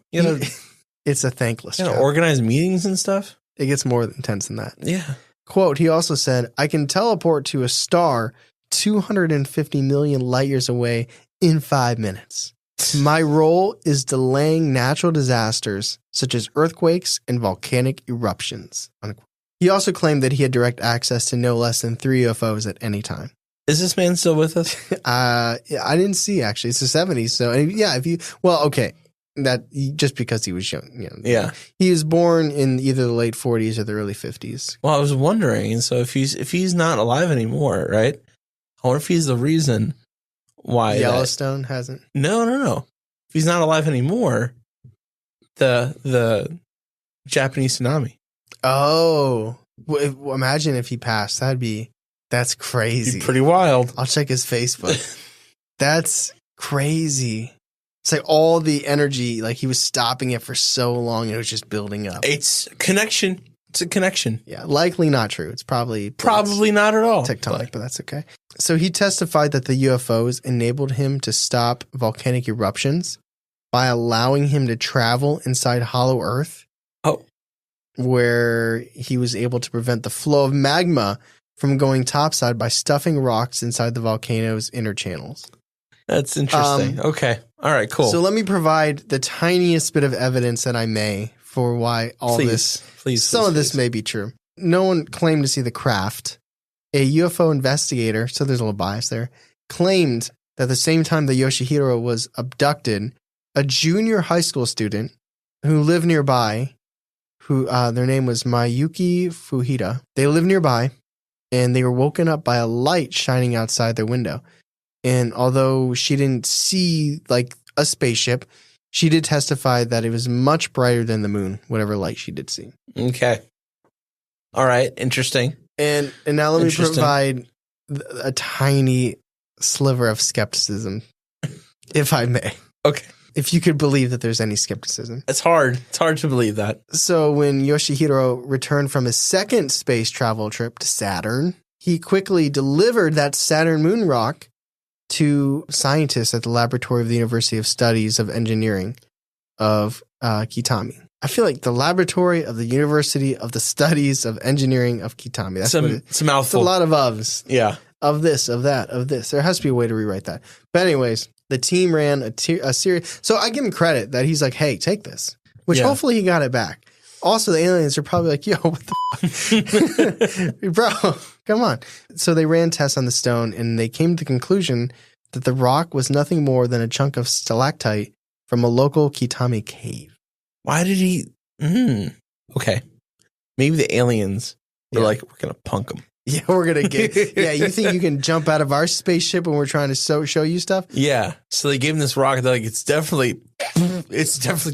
It's a thankless job. Organize meetings and stuff. It gets more intense than that. Yeah. Quote, he also said, I can teleport to a star 250 million light years away in 5 minutes. My role is delaying natural disasters such as earthquakes and volcanic eruptions. Unquote. He also claimed that he had direct access to no less than 3 UFOs at any time. Is this man still with us? I didn't see, actually. It's the 70s. So, yeah, okay. That just because he was young. You know, yeah. He was born in either the late 40s or the early 50s. Well, I was wondering. And so if he's not alive anymore, right? I wonder if he's the reason why Yellowstone hasn't. No. If he's not alive anymore, the Japanese tsunami. Oh, imagine if he passed. That's crazy. Pretty wild. I'll check his Facebook. That's crazy. It's like all the energy, like he was stopping it for so long, and it was just building up. It's connection. It's a connection. Yeah, likely not true. It's probably not at all. Tectonic, but that's okay. So he testified that the UFOs enabled him to stop volcanic eruptions by allowing him to travel inside hollow Earth. Oh. Where he was able to prevent the flow of magma from going topside by stuffing rocks inside the volcano's inner channels. That's interesting. Okay. All right, cool. So let me provide the tiniest bit of evidence that I may for why some of this may be true. No one claimed to see the craft. A UFO investigator, so there's a little bias there, claimed that at the same time that Yoshihiro was abducted, a junior high school student who lived nearby, their name was Mayuki Fuhita, they lived nearby, and they were woken up by a light shining outside their window. And although she didn't see like a spaceship, she did testify that it was much brighter than the moon, whatever light she did see. Okay. All right. Interesting. And now let me provide a tiny sliver of skepticism, if I may. Okay. If you could believe that there's any skepticism. It's hard. It's hard to believe that. So when Yoshihiro returned from his second space travel trip to Saturn, he quickly delivered that Saturn moon rock to scientists at the laboratory of the University of Studies of Engineering of Kitami. I feel like the laboratory of the University of the Studies of Engineering of Kitami. That's it's a mouthful. It's a lot of ofs. Yeah. Of this, of that, of this. There has to be a way to rewrite that. But anyways, the team ran a series. So I give him credit that he's like, hey, take this. Which hopefully he got it back. Also, the aliens are probably like, yo, what the fuck? Bro, come on. So they ran tests on the stone, and they came to the conclusion that the rock was nothing more than a chunk of stalactite from a local Kitami cave. Why did he? Okay. Maybe the aliens were like, we're going to punk them. Yeah, we're going to get... Yeah, you think you can jump out of our spaceship when we're trying to show you stuff? Yeah. So they gave him this rock. They're like, it's definitely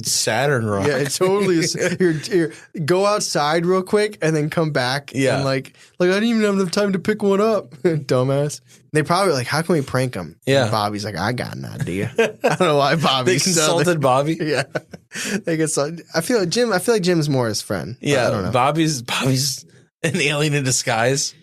Saturn rock. Yeah, it totally is. Here, go outside real quick and then come back. Yeah. And like I didn't even have enough time to pick one up. Dumbass. They probably like, how can we prank him? Yeah. And Bobby's like, I got an idea. I don't know why Bobby. They consulted Bobby. Yeah. They consulted. I feel like Jim's more his friend. Yeah. I don't know. Bobby's an alien in disguise.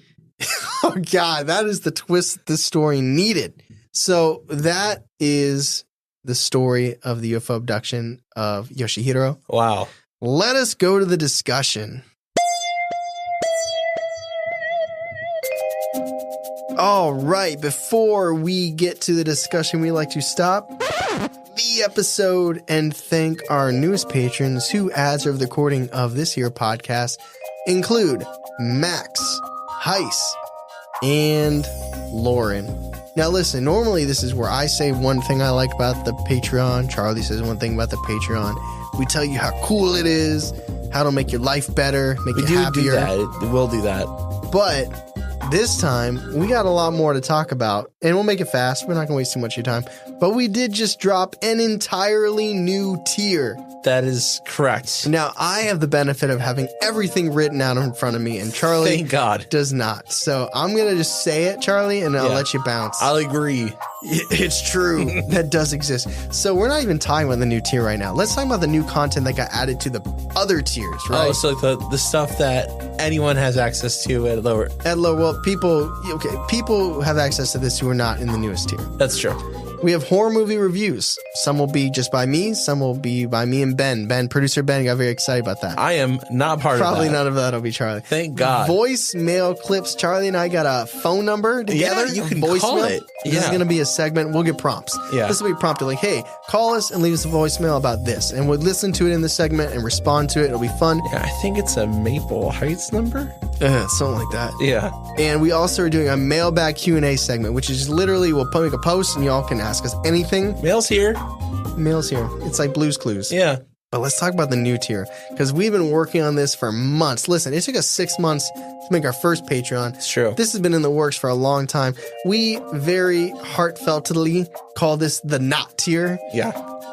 Oh God, that is the twist this story needed. So that is the story of the UFO abduction of Yoshihiro. Wow. Let us go to the discussion. All right, before we get to the discussion, we like to stop the episode and thank our newest patrons who, as of the recording of this here podcast, include Max, Heiss, and Lauren. Now listen, normally this is where I say one thing I like about the Patreon. Charlie says one thing about the Patreon. We tell you how cool it is, how it'll make your life better, make you happier. Do that. We'll do that. But this time, we got a lot more to talk about, and we'll make it fast. We're not going to waste too much of your time. But we did just drop an entirely new tier. That is correct. Now, I have the benefit of having everything written out in front of me, and Charlie Thank God. does not. So I'm going to just say it, Charlie, and I'll let you bounce. I'll agree. It's true. That does exist. So we're not even talking about the new tier right now. Let's talk about the new content that got added to the other tiers, right? Oh, so the stuff that anyone has access to at lower. Well, people have access to this who are not in the newest tier. That's true. We have horror movie reviews. Some will be just by me. Some will be by me and Ben. Producer Ben got very excited about that. I am not part of that. Probably none of that will be Charlie. Thank God. Voicemail clips. Charlie and I got a phone number together. Yeah, you can voicemail. call it. This is going to be a segment. We'll get prompts. Yeah. This will be prompted like, hey, call us and leave us a voicemail about this. And we'll listen to it in the segment and respond to it. It'll be fun. Yeah, I think it's a Maple Heights number. Something like that. Yeah. And we also are doing a mailbag Q&A segment, which is literally we'll make a post and y'all can ask us anything. Mail's here. Mail's here. It's like Blue's Clues. Yeah. But let's talk about the new tier because we've been working on this for months. Listen, it took us 6 months to make our first Patreon. It's true. This has been in the works for a long time. We very heartfeltly call this the not tier. Yeah.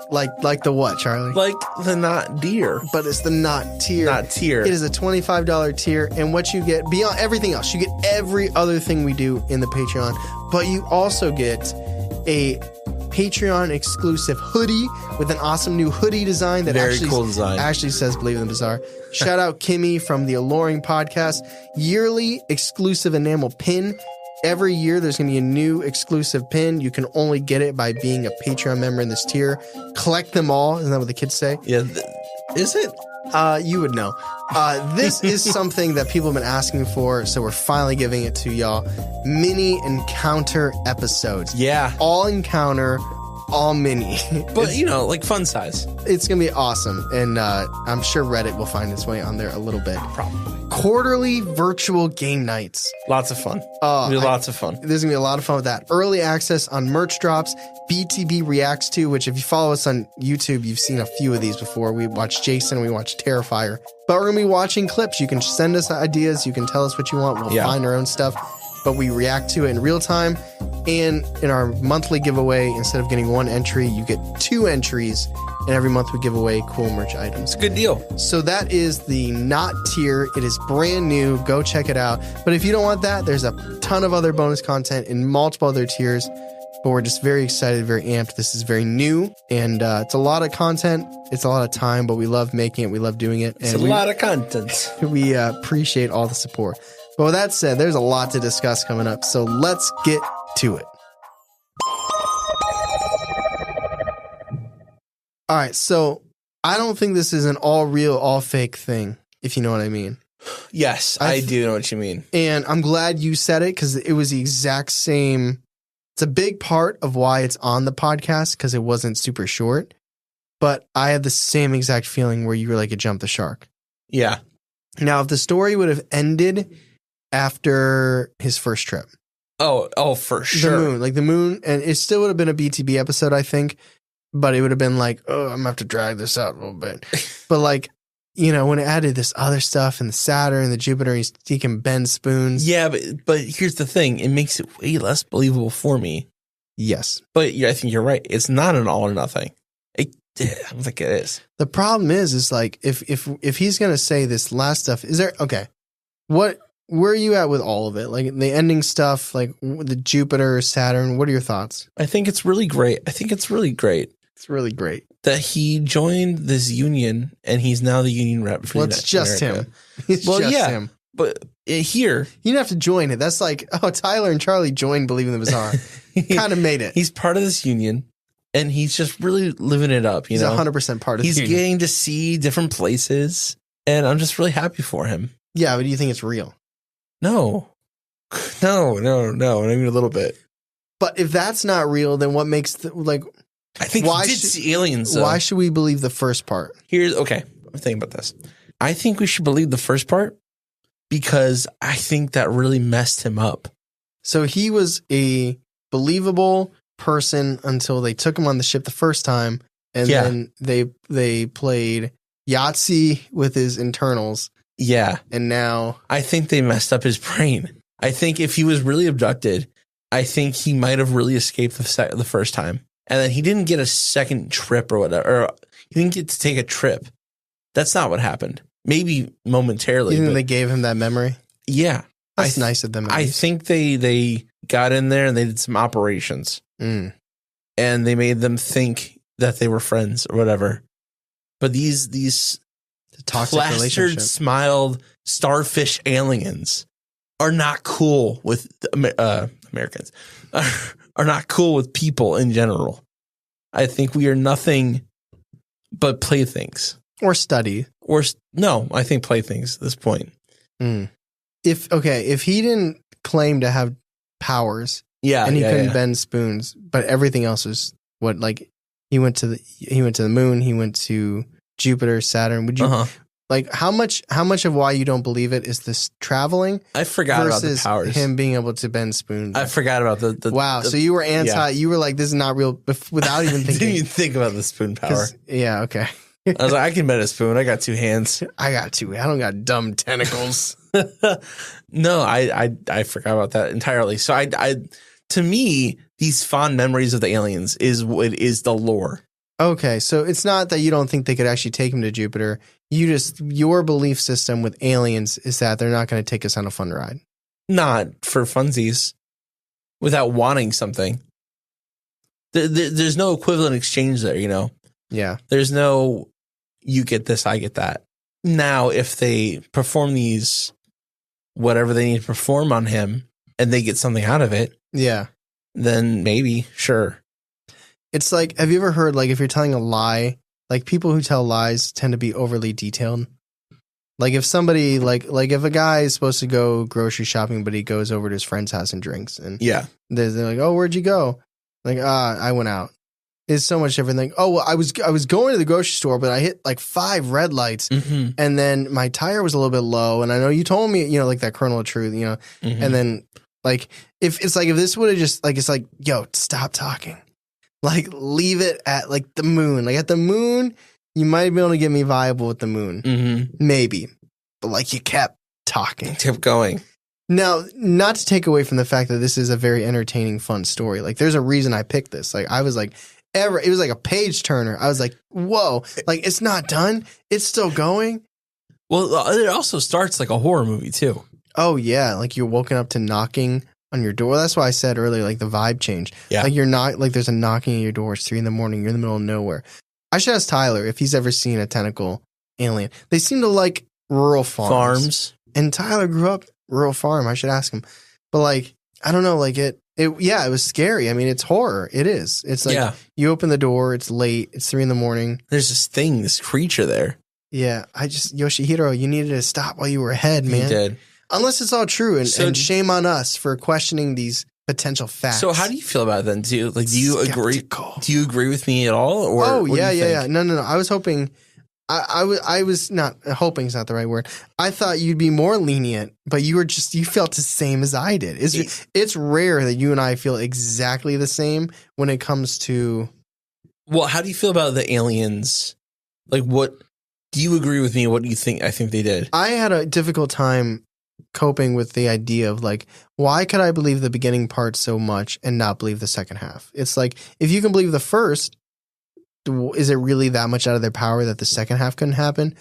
Like the what, Charlie? Like the not deer. But it's the not tier. Not tier. It is a $25 tier, and what you get beyond everything else, you get every other thing we do in the Patreon, but you also get a Patreon exclusive hoodie with an awesome new hoodie design that Very cool design. actually says Believe in the Bizarre. Shout out Kimmy from the Alluring podcast. Yearly exclusive enamel pin. Every year there's going to be a new exclusive pin. You can only get it by being a Patreon member in this tier. Collect them all. Isn't that what the kids say? Yeah. Is it? You would know. This is something that people have been asking for, so we're finally giving it to y'all. Mini encounter episodes. Yeah. All encounter, all mini. But, like fun size. It's going to be awesome. And I'm sure Reddit will find its way on there a little bit. Probably. Quarterly virtual game nights. Lots of fun. Lots of fun. There's going to be a lot of fun with that. Early access on merch drops. BTB reacts to, which if you follow us on YouTube, you've seen a few of these before. We watched Jason, we watched Terrifier. But we're going to be watching clips. You can send us ideas. You can tell us what you want. We'll find our own stuff. But we react to it in real time. And in our monthly giveaway, instead of getting one entry, you get 2 entries. And every month we give away cool merch items. It's a good deal. So that is the not tier. It is brand new. Go check it out. But if you don't want that, there's a ton of other bonus content in multiple other tiers. But we're just very excited, very amped. This is very new. And it's a lot of content. It's a lot of time, but we love making it. We love doing it. It's a lot of content. We appreciate all the support. But with that said, there's a lot to discuss coming up. So let's get to it. All right, so I don't think this is an all real, all fake thing, if you know what I mean. Yes, I do know what you mean. And I'm glad you said it because it was the exact same. It's a big part of why it's on the podcast because it wasn't super short. But I had the same exact feeling where you were like, it jumped the shark. Yeah. Now, if the story would have ended after his first trip. Oh, for sure. The moon, and it still would have been a BTB episode, I think. But it would have been like, oh, I'm going to have to drag this out a little bit. But like, when it added this other stuff and the Saturn and the Jupiter, he can bend spoons. Yeah, but here's the thing. It makes it way less believable for me. Yes. But I think you're right. It's not an all or nothing. I don't think it is. The problem is like, if he's going to say this last stuff, is there, okay, where are you at with all of it? Like the ending stuff, like the Jupiter, Saturn, what are your thoughts? I think it's really great. It's really great that he joined this union and he's now the union rep for it's just America. him. It's just him. But here, you don't have to join it. That's like, Tyler and Charlie joined Believe in the Bizarre. Kind of made it. He's part of this union. and he's just really living it up. He's 100% part of he's the union. getting to see different places, and I'm just really happy for him. Yeah, but do you think it's real? No, not even a little bit. But if that's not real, then what makes I think why he did see aliens. Why should we believe the first part? Okay. I'm thinking about this. I think we should believe the first part because I think that really messed him up. So he was a believable person until they took him on the ship the first time, and then they played Yahtzee with his internals. Yeah. And now I think they messed up his brain. I think if he was really abducted, I think he might have really escaped the first time. And then he didn't get a second trip or whatever. Or he didn't get to take a trip. That's not what happened. Maybe momentarily. You think they gave him that memory? Yeah. That's nice of them. I think they got in there and they did some operations. Mm. And they made them think that they were friends or whatever. But these toxic plastered, relationship. smiled starfish aliens are not cool with Americans. Are not cool with people in general. I think we are nothing but playthings. Or study. No, I think playthings at this point. Mm. If he didn't claim to have powers, and he couldn't bend spoons, but everything else was what, like, he went to the moon, he went to Jupiter, Saturn. Would you like how much of why you don't believe it is this traveling? I forgot about the powers. Him being able to bend spoons. I forgot about the wow. So you were anti. Yeah. You were like, this is not real, without even thinking. Didn't even think about the spoon power. Yeah. Okay. I was like, I can bend a spoon. I got 2 hands. I got 2. I don't got dumb tentacles. No, I forgot about that entirely. So I to me, these fond memories of the aliens is the lore. Okay, so it's not that you don't think they could actually take him to Jupiter. Your belief system with aliens is that they're not going to take us on a fun ride. Not for funsies, without wanting something. There's no equivalent exchange there, you know? Yeah. There's no, you get this, I get that. Now, if they perform these, whatever they need to perform on him, and they get something out of it, then maybe, sure. It's like, have you ever heard, like, if you're telling a lie, like, people who tell lies tend to be overly detailed. Like, if somebody, like if a guy is supposed to go grocery shopping, but he goes over to his friend's house and drinks, and they're like, oh, where'd you go? Like, I went out. It's so much different. Like, oh, well, I was going to the grocery store, but I hit like 5 red lights, and then my tire was a little bit low, and I know you told me, you know, like that kernel of truth, you know, and then, like, if this would have just, like, it's like, yo, stop talking. Like, leave it at, like, the moon. Like, at the moon, you might be able to get me viable with the moon. Maybe. But, like, you kept talking. Kept going. Now, not to take away from the fact that this is a very entertaining, fun story. Like, there's a reason I picked this. Like, I was like, it was like a page turner. I was like, whoa. Like, it's not done. It's still going. Well, it also starts like a horror movie, too. Oh, yeah. Like, you're woken up to knocking on your door. That's why I said earlier, like, the vibe change. Yeah. Like, you're not, like, there's a knocking at your door. It's 3 a.m. You're in the middle of nowhere. I should ask Tyler if he's ever seen a tentacle alien. They seem to like rural farms. And Tyler grew up rural farm. I should ask him. But, like, I don't know, like, it was scary. I mean, it's horror. It is. It's like, you open the door, it's late, it's 3 a.m. There's this creature there. Yeah. Yoshihiro, you needed to stop while you were ahead, man. You did. Unless it's all true, and shame on us for questioning these potential facts. So how do you feel about it then? Do you agree? Do you agree with me at all? Or yeah. No. I was hoping. I was not hoping. Is not the right word. I thought you'd be more lenient, but you felt the same as I did. It's rare that you and I feel exactly the same when it comes to. Well, how do you feel about the aliens? Like, what do you agree with me? What do you think? I think they did. I had a difficult time coping with the idea of, like, why could I believe the beginning part so much and not believe the second half? It's like, if you can believe the first, is it really that much out of their power that the second half couldn't happen?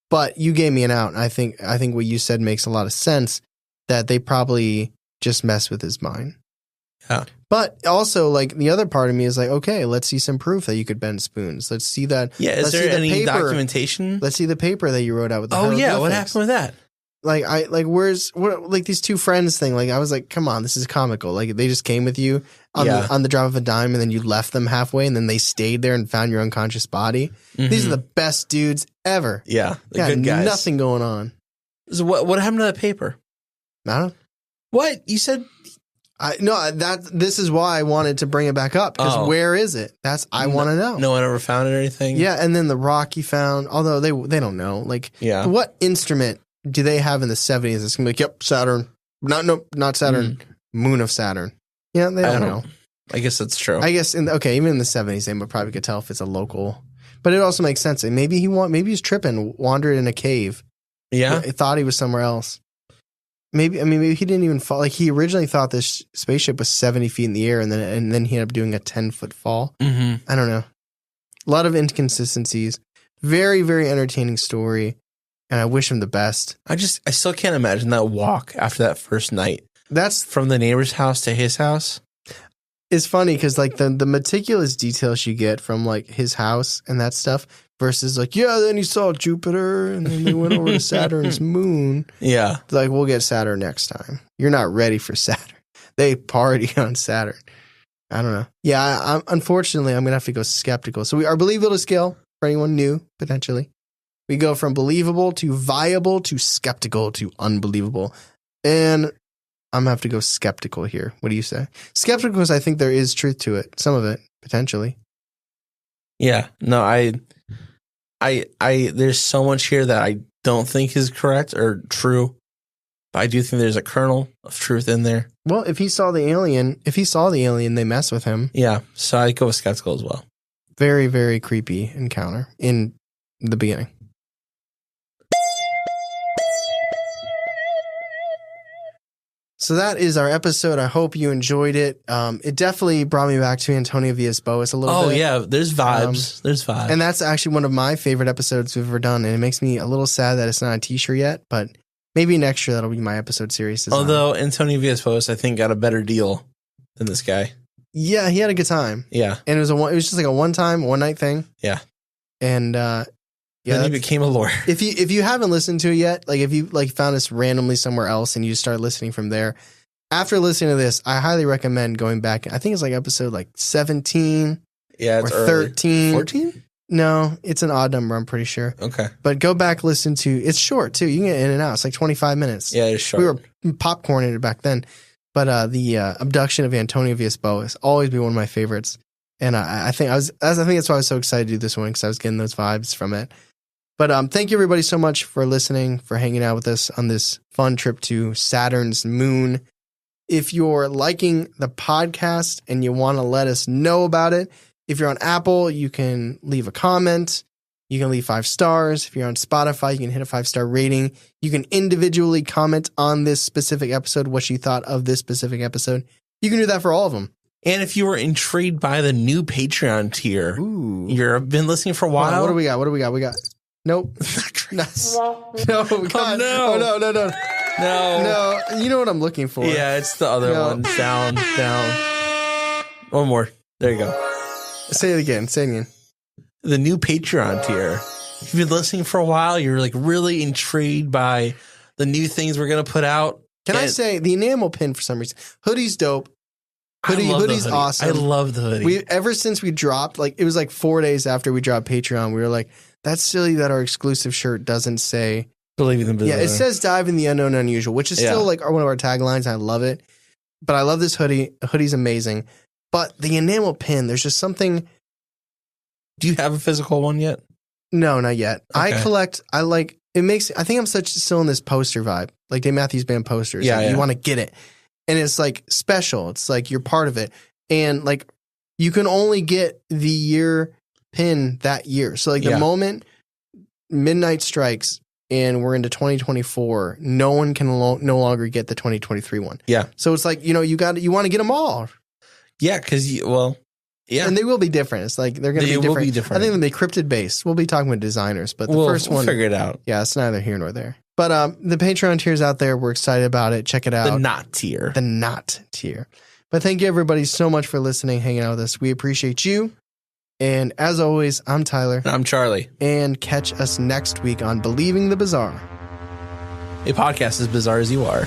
But you gave me an out. And I think what you said makes a lot of sense, that they probably just mess with his mind. Yeah. But also, like, the other part of me is like, okay, let's see some proof that you could bend spoons. Let's see that. Yeah. Is there any documentation? Let's see the paper that you wrote out with the hieroglyphics. Yeah. What happened with that? where's these two friends thing? Like, I was like, come on, this is comical. Like, they just came with you on the drop of a dime, and then you left them halfway, and then they stayed there and found your unconscious body. Mm-hmm. These are the best dudes ever. Yeah, good guys. Nothing going on. So what happened to that paper? I don't know. What you said? This is why I wanted to bring it back up, because where is it? I want to know. No one ever found it or anything. Yeah, and then the rock you found, although they don't know. Like, what instrument do they have in the 70s? It's gonna be like, yep, Saturn. Not Saturn. Moon of Saturn. Yeah, they don't know. I guess that's true. I guess even in the 70s, they probably could tell if it's a local. But it also makes sense. And maybe he's tripping, wandered in a cave. Yeah, he thought he was somewhere else. Maybe he didn't even fall. Like, he originally thought this spaceship was 70 feet in the air, and then he ended up doing a 10-foot fall. Mm-hmm. I don't know. A lot of inconsistencies. Very, very entertaining story, and I wish him the best. I still can't imagine that walk after that first night. That's from the neighbor's house to his house. It's funny because like the meticulous details you get from like his house and that stuff versus like, then he saw Jupiter and then they went over to Saturn's moon. Yeah. Like, we'll get Saturn next time. You're not ready for Saturn. They party on Saturn. I don't know. Yeah, unfortunately, I'm going to have to go skeptical. So we are believable to scale for anyone new, potentially. We go from believable to viable to skeptical to unbelievable. And I'm going to have to go skeptical here. What do you say? Skeptical because I think there is truth to it. Some of it, potentially. Yeah. No, I there's so much here that I don't think is correct or true. But I do think there's a kernel of truth in there. Well, if he saw the alien, they mess with him. Yeah. So I go with skeptical as well. Very, very creepy encounter in the beginning. So that is our episode. I hope you enjoyed it. It definitely brought me back to Antonio Villas-Boas a little bit. Oh, yeah. There's vibes. There's vibes. And that's actually one of my favorite episodes we've ever done. And it makes me a little sad that it's not a t-shirt yet. But maybe next year that'll be my episode series design. Although Antonio Villas-Boas, I think, got a better deal than this guy. Yeah, he had a good time. Yeah. And it was just like a one night thing. Yeah. And then he became a lawyer. If you haven't listened to it yet, like if you like found us randomly somewhere else and you start listening from there, after listening to this, I highly recommend going back. I think it's like episode like 17 or 13. 14? No, it's an odd number, I'm pretty sure. Okay. But go back, listen to it's short too. You can get in and out. It's like 25 minutes. Yeah, it's short. We were popcorning it back then. But the abduction of Antonio Villas-Boas always be one of my favorites. And I think that's why I was so excited to do this one, because I was getting those vibes from it. But thank you everybody so much for listening, for hanging out with us on this fun trip to Saturn's moon. If you're liking the podcast and you want to let us know about it, if you're on Apple, you can leave a comment. You can leave 5 stars. If you're on Spotify, you can hit a 5-star rating. You can individually comment on this specific episode, what you thought of this specific episode. You can do that for all of them. And if you were intrigued by the new Patreon tier, you've been listening for a while. What do we got? We got? Nope. No. God. No. Oh, no. No. You know what I'm looking for. Yeah, it's the other one. Down. One more. There you go. Say it again. The new Patreon tier. If you've been listening for a while, you're like really intrigued by the new things we're going to put out. Can I say the enamel pin for some reason? Hoodie's dope. Hoodie's awesome. I love the hoodie. Ever since we dropped, like it was like 4 days after we dropped Patreon, we were like, that's silly that our exclusive shirt doesn't say Believe in the Bizarre. Yeah, it says dive in the unknown unusual, which is still like one of our taglines. I love it. But I love this hoodie. The hoodie's amazing. But the enamel pin, there's just something. Do you have a physical one yet? No, not yet. Okay. I think I'm still in this poster vibe. Like Dave Matthews Band posters. Yeah, You want to get it. And it's like special. It's like you're part of it. And like you can only get the year pin that year. So like the moment midnight strikes and we're into 2024, no one can no longer get the 2023 one. Yeah. So it's like, you want to get them all. Yeah, because, yeah. And they will be different. It's like they're going to be different. Will be different. I think they'll be cryptid based. We'll be talking with designers, but the first one. We'll figure it out. Yeah, it's neither here nor there. But the Patreon tier's out there. We're excited about it. Check it out. The not tier. But thank you everybody so much for listening, hanging out with us. We appreciate you. And as always, I'm Tyler. And I'm Charlie. And catch us next week on Believing the Bizarre. a podcast as bizarre as you are.